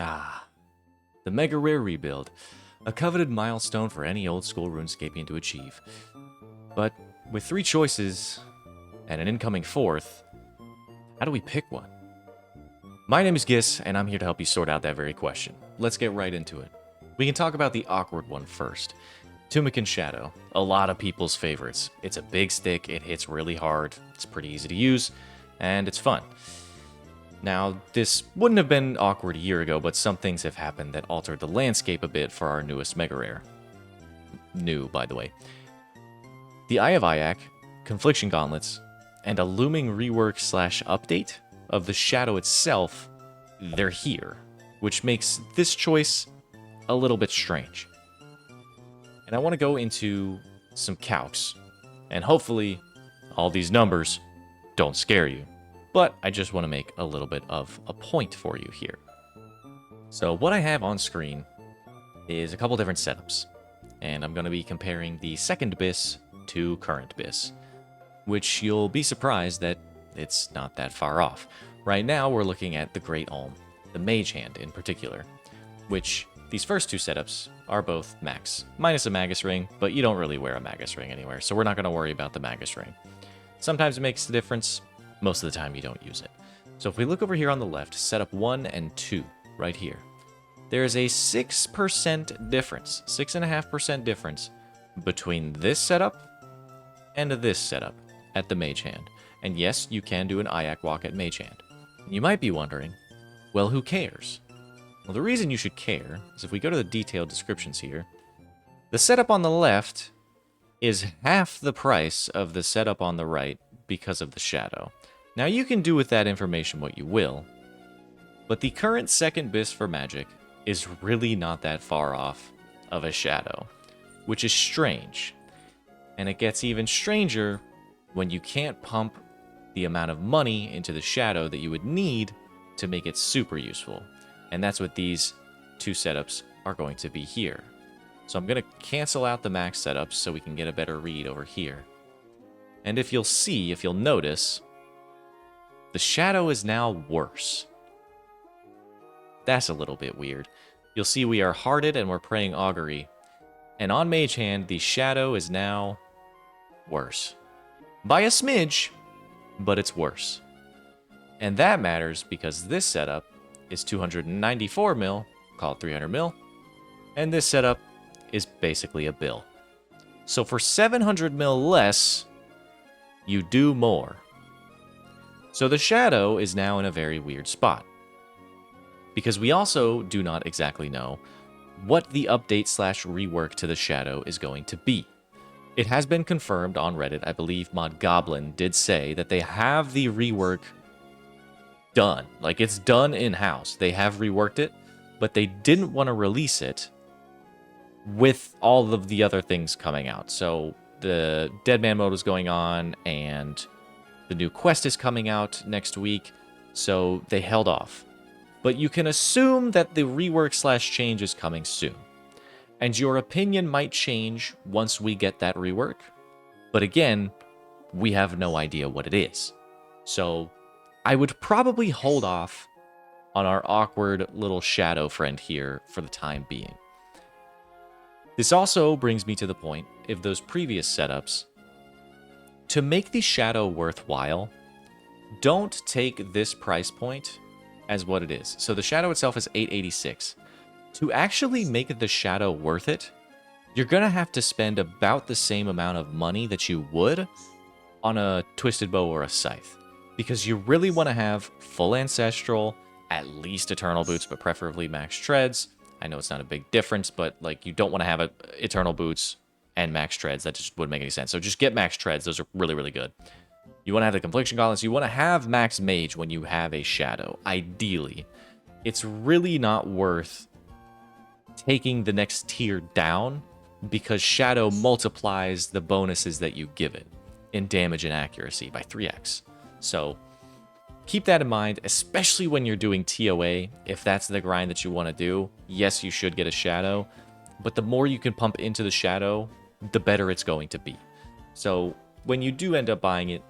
Ah, the Mega Rare Rebuild. A coveted milestone for any old school RuneScapian to achieve. But with 3 choices and an incoming 4th, how do we pick one? My name is Gis, and I'm here to help you sort out that very question. Let's get right into it. We can talk about the awkward one first. Tumeken Shadow, a lot of people's favorites. It's a big stick, it hits really hard, it's pretty easy to use, and it's fun. Now, this wouldn't have been awkward a year ago, but some things have happened that altered the landscape a bit for our newest Mega Rare. New, by the way. The Eye of Ayak, Confliction Gauntlets, and a looming rework/update of the Shadow itself, they're here, which makes this choice a little bit strange. And I want to go into some calcs, and hopefully all these numbers don't scare you. But I just want to make a little bit of a point for you here. So what I have on screen is a couple different setups, and I'm going to be comparing the second BIS to current BIS, which you'll be surprised that it's not that far off. Right now we're looking at the Great Olm, the Mage Hand in particular, which these first 2 setups are both max, minus a Magus Ring, but you don't really wear a Magus Ring anywhere, so we're not going to worry about the Magus Ring. Sometimes it makes the difference. Most of the time you don't use it. So if we look over here on the left, setup 1 and 2, right here, there is a 6% difference, 6.5% difference between this setup and this setup at the Mage Hand. And yes, you can do an Ayak walk at Mage Hand. You might be wondering, well, who cares? Well, the reason you should care is if we go to the detailed descriptions here, the setup on the left is half the price of the setup on the right because of the Shadow. Now, you can do with that information what you will, but the current second BIS for Magic is really not that far off of a Shadow, which is strange. And it gets even stranger when you can't pump the amount of money into the Shadow that you would need to make it super useful. And that's what these 2 setups are going to be here. So I'm going to cancel out the max setups so we can get a better read over here. And if you'll notice, the Shadow is now worse. That's a little bit weird. You'll see we are hearted and we're praying augury. And on Mage Hand, the Shadow is now worse. By a smidge, but it's worse. And that matters because this setup is 294 mil, called 300 mil, and this setup is basically a bill. So for 700 mil less, you do more. So the Shadow is now in a very weird spot, because we also do not exactly know what the update/rework to the Shadow is going to be. It has been confirmed on Reddit. I believe Mod Goblin did say that they have the rework done. Like, it's done in-house. They have reworked it, but they didn't want to release it with all of the other things coming out. So the Deadman mode was going on, and the new quest is coming out next week, so they held off. But you can assume that the rework/change is coming soon. And your opinion might change once we get that rework. But again, we have no idea what it is. So I would probably hold off on our awkward little Shadow friend here for the time being. This also brings me to the point of those previous setups. To make the Shadow worthwhile, don't take this price point as what it is. So the Shadow itself is $886. To actually make the Shadow worth it, you're going to have to spend about the same amount of money that you would on a Twisted Bow or a Scythe. Because you really want to have full Ancestral, at least Eternal Boots, but preferably Max Treads. I know it's not a big difference, but like, you don't want to have Eternal Boots and Max Treads. That just wouldn't make any sense. So just get Max Treads. Those are really, really good. You want to have the Confliction Gauntlets. You want to have Max Mage when you have a Shadow, ideally. It's really not worth taking the next tier down because Shadow multiplies the bonuses that you give it in damage and accuracy by 3x. So keep that in mind, especially when you're doing TOA. If that's the grind that you want to do, yes, you should get a Shadow, but the more you can pump into the Shadow, the better it's going to be. So when you do end up buying it,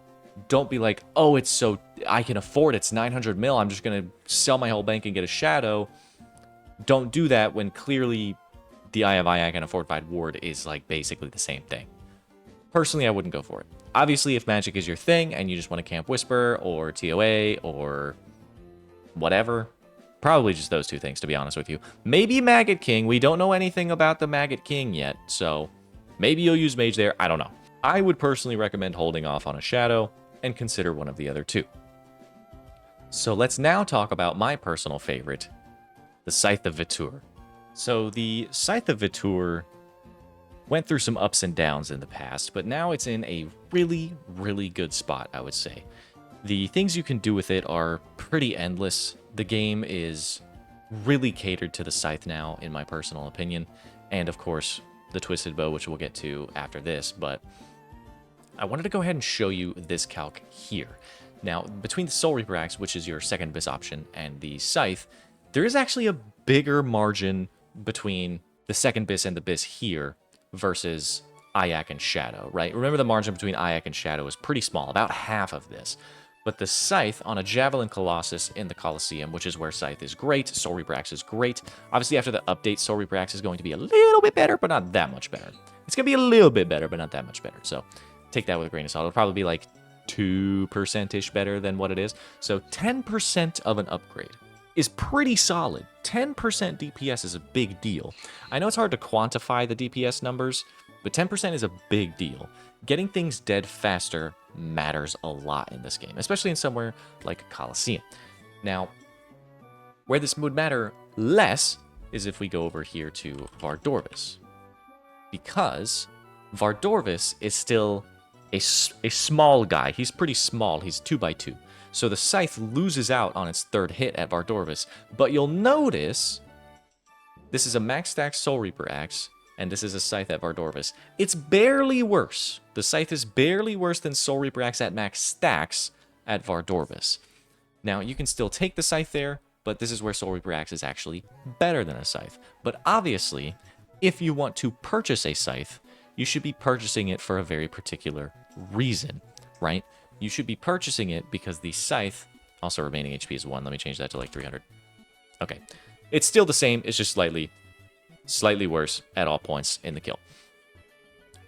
don't be like, oh, it's so, I can afford it, it's 900 mil, I'm just going to sell my whole bank and get a Shadow. don't do that when clearly the Eye of Ayak and a Fortified Ward is like basically the same thing. Personally, I wouldn't go for it. Obviously, if magic is your thing and you just want to camp Whisper or TOA or whatever, probably just those two things, to be honest with you. Maybe Maggot King. We don't know anything about the Maggot King yet, so maybe you'll use Mage there. I don't know. I would personally recommend holding off on a Shadow and consider one of the other two. So let's now talk about my personal favorite, the Scythe of Vitur. So the Scythe of Vitur went through some ups and downs in the past, but now it's in a really, really good spot, I would say. The things you can do with it are pretty endless. The game is really catered to the Scythe now, in my personal opinion. And of course, the Twisted Bow, which we'll get to after this. But I wanted to go ahead and show you this calc here. Now, between the Soul Reaper Axe, which is your second Abyss option, and the Scythe, there is actually a bigger margin between the second Abyss and the Abyss here versus Ayak and Shadow, right? Remember, the margin between Ayak and Shadow is pretty small, about half of this. But the Scythe on a Javelin Colossus in the Colosseum, which is where Scythe is great, Soul Reaper Axe is great. Obviously, after the update, Soul Reaper Axe is going to be a little bit better, but not that much better. It's going to be a little bit better, but not that much better. So take that with a grain of salt. It'll probably be like 2%-ish better than what it is. So 10% of an upgrade is pretty solid. 10% DPS is a big deal. I know it's hard to quantify the DPS numbers, but 10% is a big deal. Getting things dead faster matters a lot in this game, especially in somewhere like Colosseum. Now, where this would matter less is if we go over here to Vardorvis, because Vardorvis is still a small guy. He's pretty small. He's 2x2. So the Scythe loses out on its third hit at Vardorvis. But you'll notice this is a max stack Soul Reaper Axe, and this is a Scythe at Vardorvis. It's barely worse. The Scythe is barely worse than Soul Reaper Axe at max stacks at Vardorvis. Now, you can still take the Scythe there, but this is where Soul Reaper Axe is actually better than a Scythe. But obviously, if you want to purchase a Scythe, you should be purchasing it for a very particular reason, right? You should be purchasing it because the Scythe, also remaining HP is 1. Let me change that to like 300. Okay. It's still the same. It's just slightly worse at all points in the kill.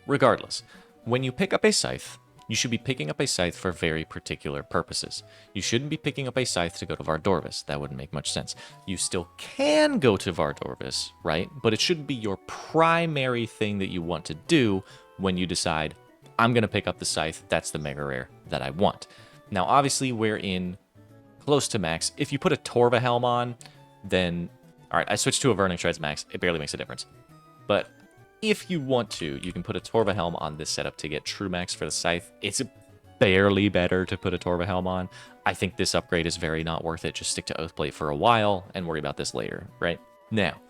Regardless, when you pick up a Scythe, you should be picking up a Scythe for very particular purposes. You shouldn't be picking up a Scythe to go to Vardorvis. That wouldn't make much sense. You still can go to Vardorvis, right? But it shouldn't be your primary thing that you want to do when you decide, I'm going to pick up the Scythe. That's the Mega Rare that I want. Now, obviously, we're in close to max. If you put a Torva Helm on, then... Alright, I switched to a Burning Shreds max. It barely makes a difference. But if you want to, you can put a Torva Helm on this setup to get true max for the Scythe. It's barely better to put a Torva Helm on. I think this upgrade is very not worth it. Just stick to Oathblade for a while and worry about this later, right? Now,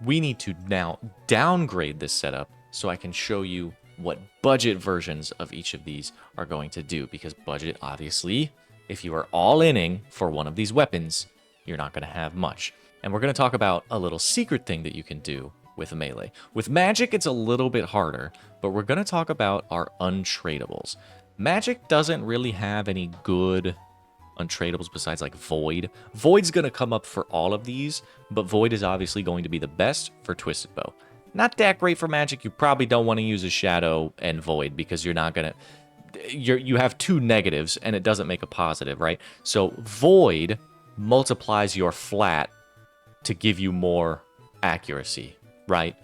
we need to now downgrade this setup so I can show you what budget versions of each of these are going to do. Because budget, obviously, if you are all-inning for one of these weapons, you're not going to have much. And we're going to talk about a little secret thing that you can do with melee. With magic, it's a little bit harder, but we're going to talk about our untradables. Magic doesn't really have any good untradables besides like Void. Void's going to come up for all of these, but Void is obviously going to be the best for Twisted Bow. Not that great for magic. You probably don't want to use a Shadow and Void because you're not going to... You have two negatives and it doesn't make a positive, right? So Void multiplies your flat to give you more accuracy, right?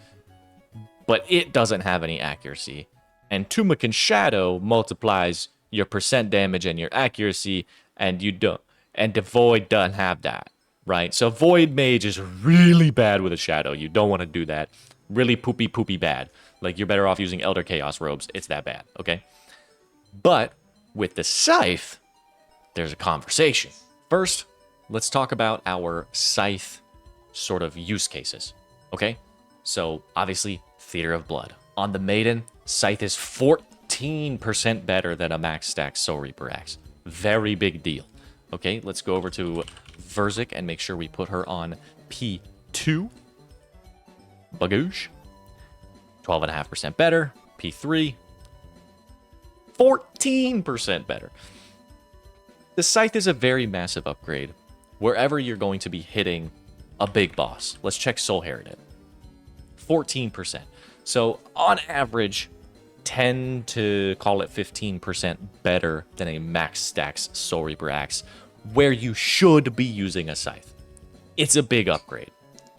But it doesn't have any accuracy. And Tumeken Shadow multiplies your percent damage and your accuracy, and you don't. And the Void doesn't have that, right? So Void Mage is really bad with a Shadow. You don't want to do that. Really poopy bad. Like, you're better off using Elder Chaos Robes. It's that bad, okay? But with the Scythe, there's a conversation. First, let's talk about our Scythe sort of use cases, okay? So, obviously, Theater of Blood. On the Maiden, Scythe is 14% better than a max stack Soul Reaper Axe. Very big deal. Okay, let's go over to Verzik and make sure we put her on P2. Bagoosh. 12.5% better. P3. 14% better. The Scythe is a very massive upgrade. Wherever you're going to be hitting a big boss. Let's check Soul Heritage. 14%. So on average, 10 to call it 15% better than a max stacks Soul Reaper axe, where you should be using a scythe. It's a big upgrade.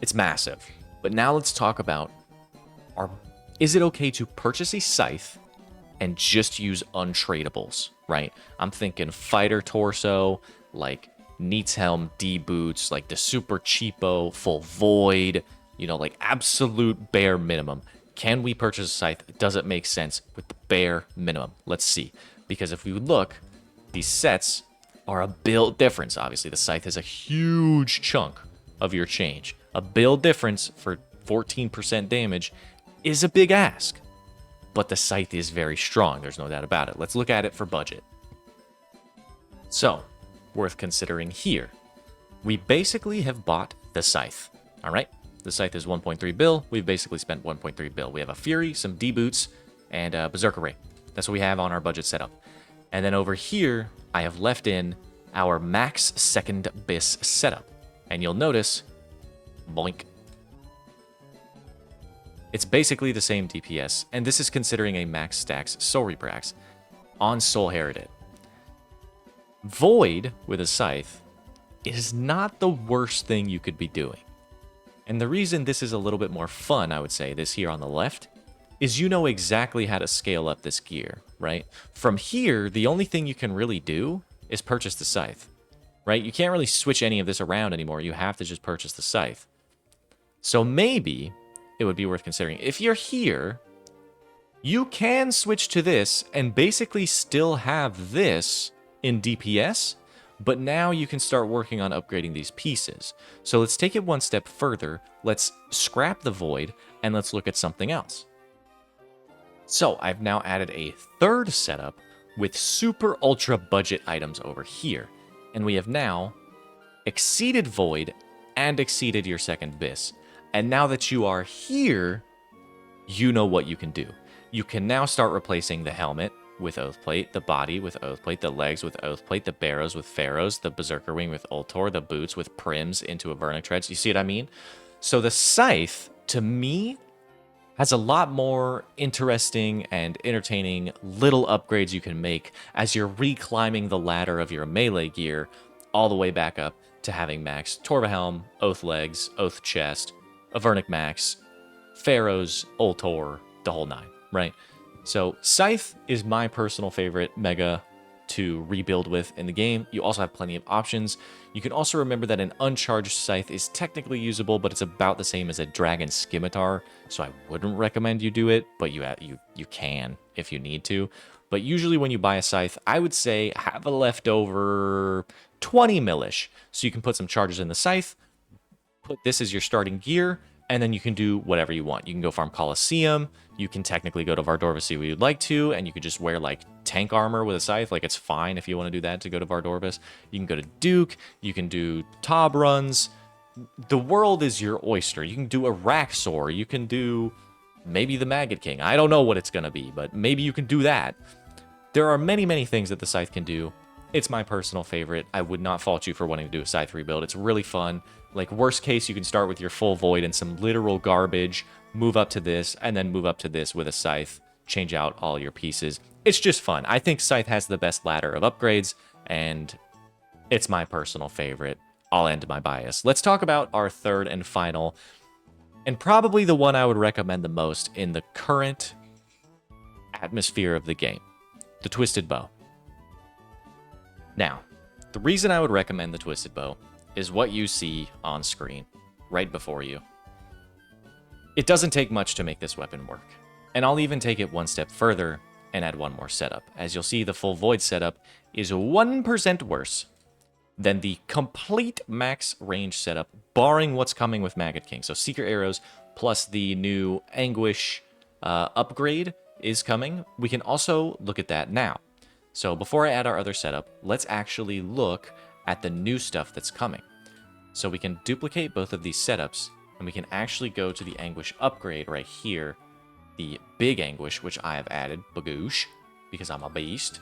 It's massive. But now let's talk about, is it okay to purchase a scythe and just use untradables, right? I'm thinking fighter torso, like Neat's helm, D boots, like the super cheapo, full void, you know, like absolute bare minimum. Can we purchase a scythe? Does it make sense with the bare minimum? Let's see. Because if we look, these sets are a build difference. Obviously, the scythe is a huge chunk of your change. A build difference for 14% damage is a big ask. But the scythe is very strong. There's no doubt about it. Let's look at it for budget. So, worth considering here. We basically have bought the scythe. All right? The scythe is 1.3 bill. We've basically spent 1.3 bill. We have a Fury, some D-Boots, and a Berserker Ray. That's what we have on our budget setup. And then over here, I have left in our max second bis setup. And you'll notice, boink. It's basically the same DPS, and this is considering a max stacks Soul Reaper axe on Soul Heritage. Void with a scythe is not the worst thing you could be doing. And the reason this is a little bit more fun, I would say, this here on the left, is you know exactly how to scale up this gear, right? From here, the only thing you can really do is purchase the scythe, right? You can't really switch any of this around anymore. You have to just purchase the scythe. So maybe it would be worth considering. If you're here, you can switch to this and basically still have this in DPS, but now you can start working on upgrading these pieces. So let's take it one step further. Let's scrap the Void and let's look at something else. So I've now added a third setup with super ultra budget items over here. And we have now exceeded Void and exceeded your second bis. And now that you are here, you know what you can do. You can now start replacing the helmet with Oathplate, the body with Oathplate, the legs with Oathplate, the barrows with Pharaohs, the Berserker Wing with Ultor, the boots with Prims into a Vernic Treads. You see what I mean? So the Scythe, to me, has a lot more interesting and entertaining little upgrades you can make as you're reclimbing the ladder of your melee gear all the way back up to having max Torva Helm, Oath Legs, Oath Chest, a Vernic Max, Pharaohs, Ultor, the whole nine, right? So Scythe is my personal favorite mega to rebuild with in the game. You also have plenty of options. You can also remember that an uncharged Scythe is technically usable, but it's about the same as a Dragon Scimitar, so I wouldn't recommend you do it, but you can if you need to. But usually when you buy a Scythe, I would say have a leftover 20 millish, so you can put some charges in the Scythe, put this as your starting gear, and then you can do whatever you want. You can go farm Colosseum, you can technically go to Vardorvis if you'd like to, and you could just wear like tank armor with a scythe. Like it's fine if you want to do that to go to Vardorvis. You can go to Duke, you can do Tob runs. The world is your oyster. You can do a Raxor, you can do maybe the Maggot King. I don't know what it's going to be, but maybe you can do that. There are many, many things that the Scythe can do. It's my personal favorite. I would not fault you for wanting to do a Scythe rebuild. It's really fun. Like, worst case, you can start with your full Void and some literal garbage, move up to this, and then move up to this with a Scythe, change out all your pieces. It's just fun. I think Scythe has the best ladder of upgrades, and it's my personal favorite. I'll end my bias. Let's talk about our third and final, and probably the one I would recommend the most in the current atmosphere of the game, the Twisted Bow. Now, the reason I would recommend the Twisted Bow is what you see on screen, right before you. It doesn't take much to make this weapon work. And I'll even take it one step further and add one more setup. As you'll see, the full Void setup is 1% worse than the complete max range setup, barring what's coming with Maggot King. So Secret Arrows plus the new Anguish upgrade is coming. We can also look at that now. So before I add our other setup, let's actually look at the new stuff that's coming. So we can duplicate both of these setups, and we can actually go to the Anguish upgrade right here, the Big Anguish, which I have added, Bagoosh, because I'm a beast.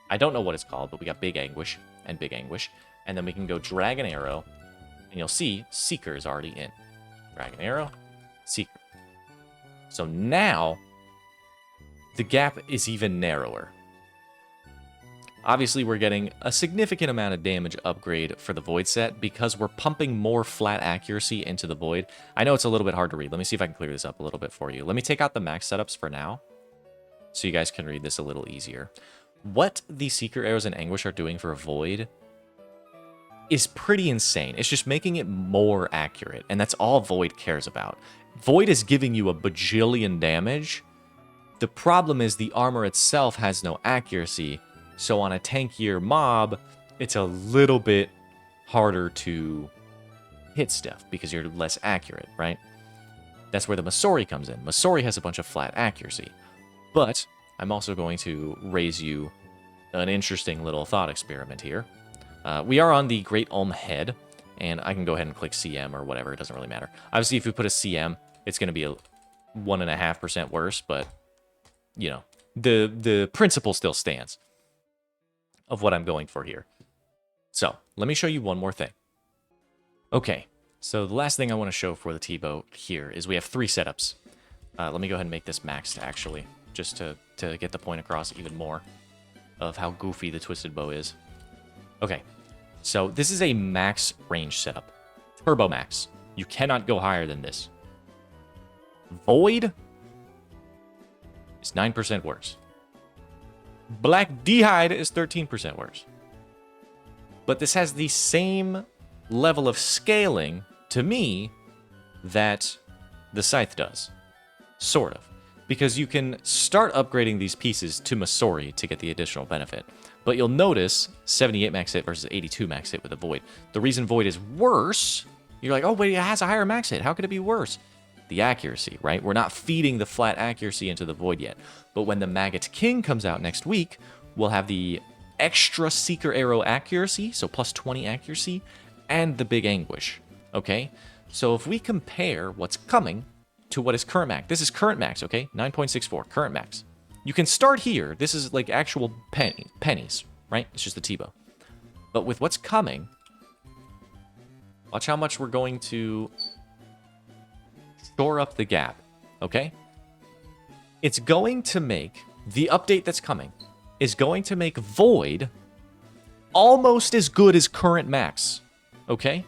I don't know what it's called, but we got Big Anguish and Big Anguish. And then we can go Dragon Arrow, And you'll see Seeker is already in. Dragon Arrow, Seeker. So now, the gap is even narrower. Obviously, we're getting a significant amount of damage upgrade for the Void set because we're pumping more flat accuracy into the Void. I know it's a little bit hard to read. Let me see if I can clear this up a little bit for you. Let me take out the max setups for now so you guys can read this a little easier. What the Seeker Arrows and Anguish are doing for a Void is pretty insane. It's just making it more accurate, and that's all Void cares about. Void is giving you a bajillion damage. The problem is the armor itself has no accuracy, so on a tankier mob, it's a little bit harder to hit stuff because you're less accurate, right? That's where the Masori comes in. Masori has a bunch of flat accuracy. But I'm also going to raise you an interesting little thought experiment here. We are on the Great Ulm Head, and I can go ahead and click CM or whatever. It doesn't really matter. Obviously, if we put a CM, it's going to be a 1.5% worse, but, you know, the principle still stands of what I'm going for here. So, let me show you one more thing. Okay, so the last thing I want to show for the T-bow here is we have 3 setups. Let me go ahead and make this maxed, actually, just to get the point across even more of how goofy the Twisted Bow is. Okay, so this is a max range setup. Turbo max. You cannot go higher than this. Void is 9% worse. Black D'hide is 13% worse. But this has the same level of scaling, to me, that the Scythe does. Sort of. Because you can start upgrading these pieces to Masori to get the additional benefit. But you'll notice 78 max hit versus 82 max hit with a Void. The reason Void is worse, you're like, oh, wait, it has a higher max hit. How could it be worse? The accuracy, right? We're not feeding the flat accuracy into the Void yet. But when the Maggot King comes out next week, we'll have the extra Seeker Arrow accuracy, so plus 20 accuracy, and the Big Anguish, okay? So if we compare what's coming to what is current max, this is current max, okay? 9.64, current max. You can start here. This is like actual pennies, right? It's just the T-bow. But with what's coming, watch how much we're going to shore up the gap, okay? It's going to make, the update that's coming, is going to make Void almost as good as current max, okay?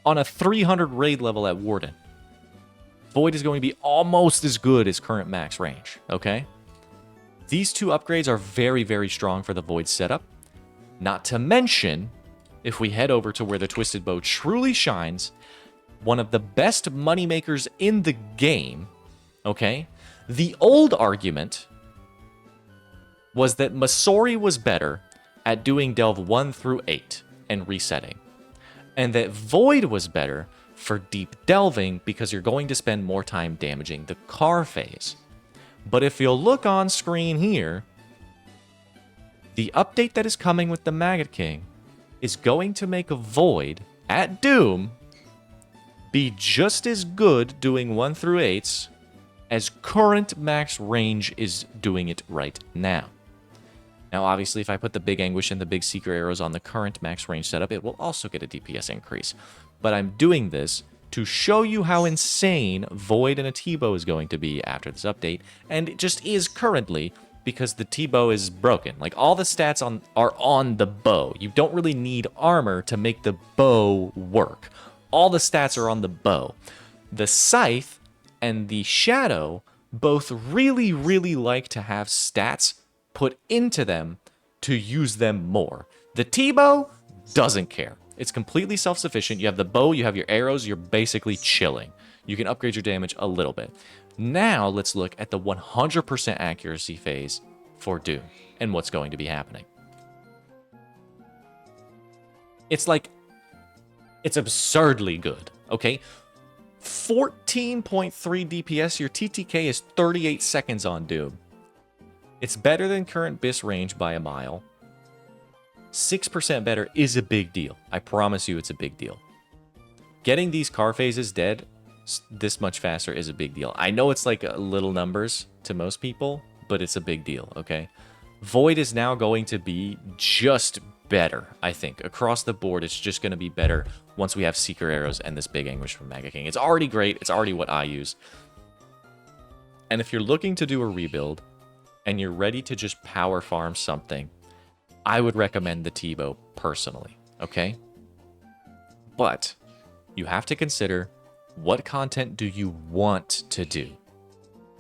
On a 300 raid level at Warden. Void is going to be almost as good as current max range, okay? These 2 upgrades are very, very strong for the Void setup. Not to mention, if we head over to where the Twisted Bow truly shines, one of the best moneymakers in the game, okay? The old argument was that Masori was better at doing Delve 1 through 8 and resetting, and that Void was better for deep delving because you're going to spend more time damaging the car phase. But if you'll look on screen here, the update that is coming with the Maggot King is going to make a Void at Doom be just as good doing 1 through 8s as current max range is doing it right now. Now, obviously, if I put the Big Anguish and the Big Seeker Arrows on the current max range setup, it will also get a DPS increase. But I'm doing this to show you how insane Void and a T-bow is going to be after this update, and it just is currently because the T-bow is broken. Like, all the stats are on the bow. You don't really need armor to make the bow work. All the stats are on the bow. The Scythe and the Shadow both really, really like to have stats put into them to use them more. The T-bow doesn't care. It's completely self-sufficient. You have the bow, you have your arrows, you're basically chilling. You can upgrade your damage a little bit. Now let's look at the 100% accuracy phase for Doom and what's going to be happening. It's absurdly good, okay? 14.3 DPS, your TTK is 38 seconds on Doom. It's better than current BIS range by a mile. 6% better is a big deal. I promise you it's a big deal. Getting these car phases dead this much faster is a big deal. I know it's like little numbers to most people, but it's a big deal, okay? Void is now going to be just better, I think. Across the board, it's just going to be better once we have Seeker Arrows and this Big Anguish from Maggot King. It's already great. It's already what I use. And if you're looking to do a rebuild and you're ready to just power farm something, I would recommend the T-Bow personally, okay? But you have to consider, what content do you want to do?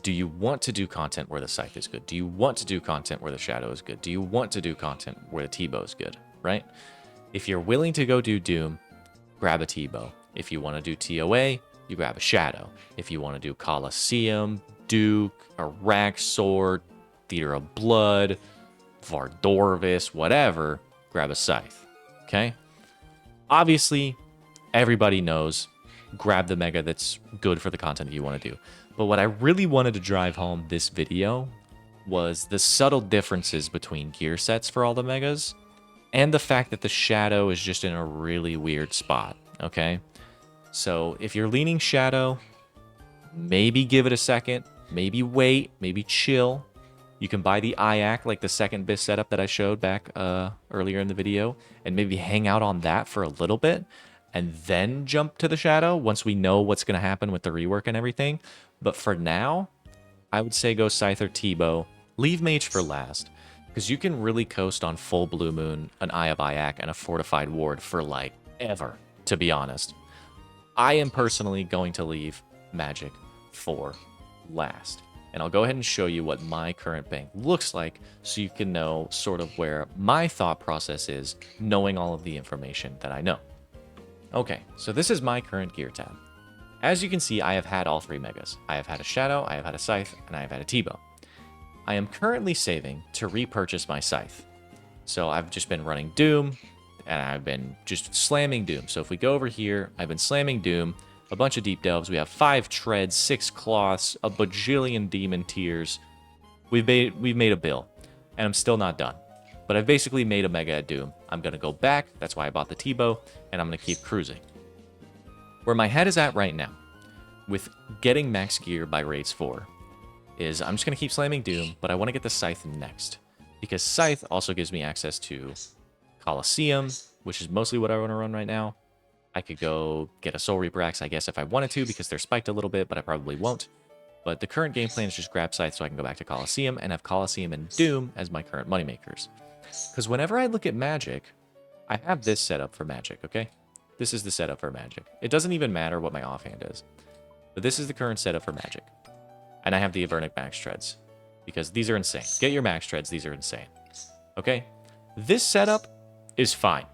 Do you want to do content where the Scythe is good? Do you want to do content where the Shadow is good? Do you want to do content where the T-Bow is good, right? If you're willing to go do Doom, grab a T-Bow. If you want to do TOA, you grab a Shadow. If you want to do Colosseum, Duke, Araxor, Theater of Blood, Vardorvis, whatever, grab a Scythe, okay? Obviously, everybody knows, grab the Mega that's good for the content that you want to do. But what I really wanted to drive home this video was the subtle differences between gear sets for all the Megas, and the fact that the Shadow is just in a really weird spot, okay? So if you're leaning Shadow, maybe give it a second, maybe wait, maybe chill. You can buy the IAC, like the second BIS setup that I showed back earlier in the video, and maybe hang out on that for a little bit, and then jump to the Shadow once we know what's going to happen with the rework and everything. But for now, I would say go Scythe or T-Bow. Leave Mage for last, because you can really coast on full Blue Moon, an Eye of Iac, and a Fortified Ward for, like, ever, to be honest. I am personally going to leave Magic for last. And I'll go ahead and show you what my current bank looks like so you can know sort of where my thought process is, knowing all of the information that I know. Okay, so this is my current gear tab. As you can see, I have had all three Megas. I have had a Shadow, I have had a Scythe, and I have had a T-Bow. I am currently saving to repurchase my Scythe. So I've just been running Doom, and I've been just slamming Doom. So if we go over here, I've been slamming Doom, a bunch of Deep Delves, we have 5 Treads, 6 Cloths, a bajillion Demon Tears. We've made a bill, and I'm still not done. But I've basically made a Mega at Doom. I'm going to go back, that's why I bought the T-Bow, and I'm going to keep cruising. Where my head is at right now, with getting max gear by Raids 4, is I'm just going to keep slamming Doom, but I want to get the Scythe next. Because Scythe also gives me access to Colosseum, which is mostly what I want to run right now. I could go get a Soul Reaper Axe, I guess, if I wanted to, because they're spiked a little bit, but I probably won't. But the current game plan is just grab Scythe so I can go back to Colosseum and have Colosseum and Doom as my current moneymakers. Because whenever I look at Magic, I have this setup for Magic, okay? This is the setup for Magic. It doesn't even matter what my offhand is. But this is the current setup for Magic. And I have the Avernic Max Treads. Because these are insane. Get your Max Treads, these are insane. Okay? This setup is fine.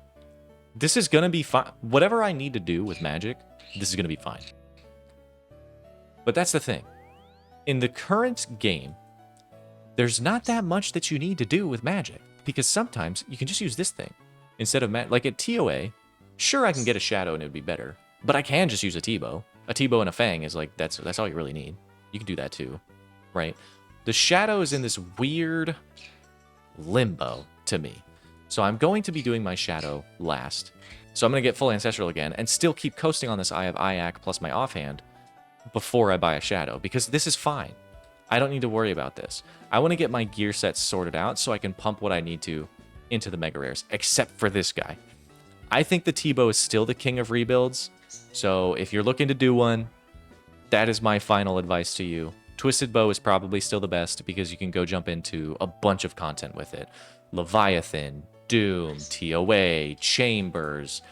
This is going to be fine. Whatever I need to do with Magic, this is going to be fine. But that's the thing. In the current game, there's not that much that you need to do with Magic. Because sometimes you can just use this thing. Instead of, like at TOA, sure I can get a Shadow and it would be better. But I can just use a T-Bow. A T-Bow and a Fang is like, that's all you really need. You can do that too, right? The Shadow is in this weird limbo to me. So I'm going to be doing my Shadow last. So I'm going to get full Ancestral again and still keep coasting on this Eye of Iac plus my offhand before I buy a Shadow. Because this is fine. I don't need to worry about this. I want to get my gear sets sorted out so I can pump what I need to into the Mega Rares, except for this guy. I think the T-Bow is still the king of rebuilds. So if you're looking to do one, that is my final advice to you. Twisted Bow is probably still the best because you can go jump into a bunch of content with it. Leviathan, Doom, TOA, Chambers.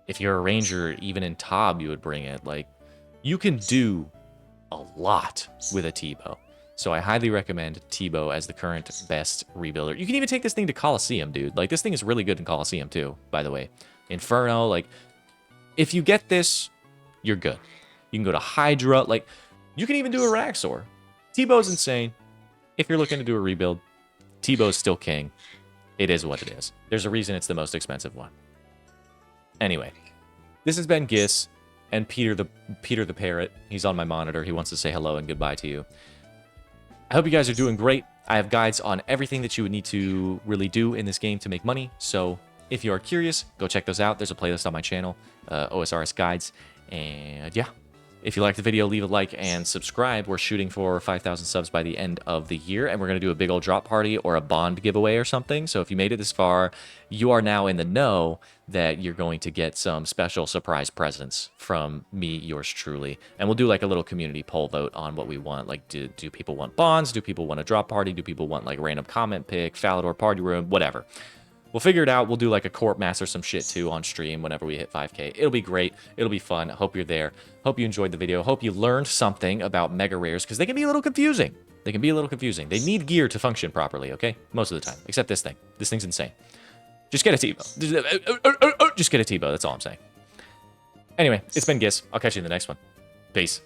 If you're a ranger, even in Tob, you would bring it. Like, you can do a lot with a T-Bow. So I highly recommend T-Bow as the current best rebuilder. You can even take this thing to Colosseum, dude. Like, this thing is really good in Colosseum, too, by the way. Inferno, like, if you get this, you're good. You can go to Hydra. Like, you can even do a Raxor. T-Bow's insane. If you're looking to do a rebuild, T-Bow's still king. It is what it is. There's a reason it's the most expensive one. Anyway, this has been Gis and Peter the Parrot. He's on my monitor. He wants to say hello and goodbye to you. I hope you guys are doing great. I have guides on everything that you would need to really do in this game to make money. So if you are curious, go check those out. There's a playlist on my channel, OSRS Guides. And yeah, If you liked the video, leave a like and subscribe. We're shooting for 5,000 subs by the end of the year, and we're going to do a big old drop party or a bond giveaway or something. So if you made it this far, you are now in the know that you're going to get some special surprise presents from me, yours truly. And we'll do like a little community poll vote on what we want. Like, do people want bonds? Do people want a drop party? Do people want like random comment pick, Falador party room, whatever. We'll figure it out. We'll do like a corp mass or some shit too on stream whenever we hit 5K. It'll be great. It'll be fun. Hope you're there. Hope you enjoyed the video. Hope you learned something about mega rares because they can be a little confusing. They can be a little confusing. They need gear to function properly, okay? Most of the time. Except this thing. This thing's insane. Just get a T-bow. Just get a T-bow. That's all I'm saying. Anyway, it's been Giss. I'll catch you in the next one. Peace.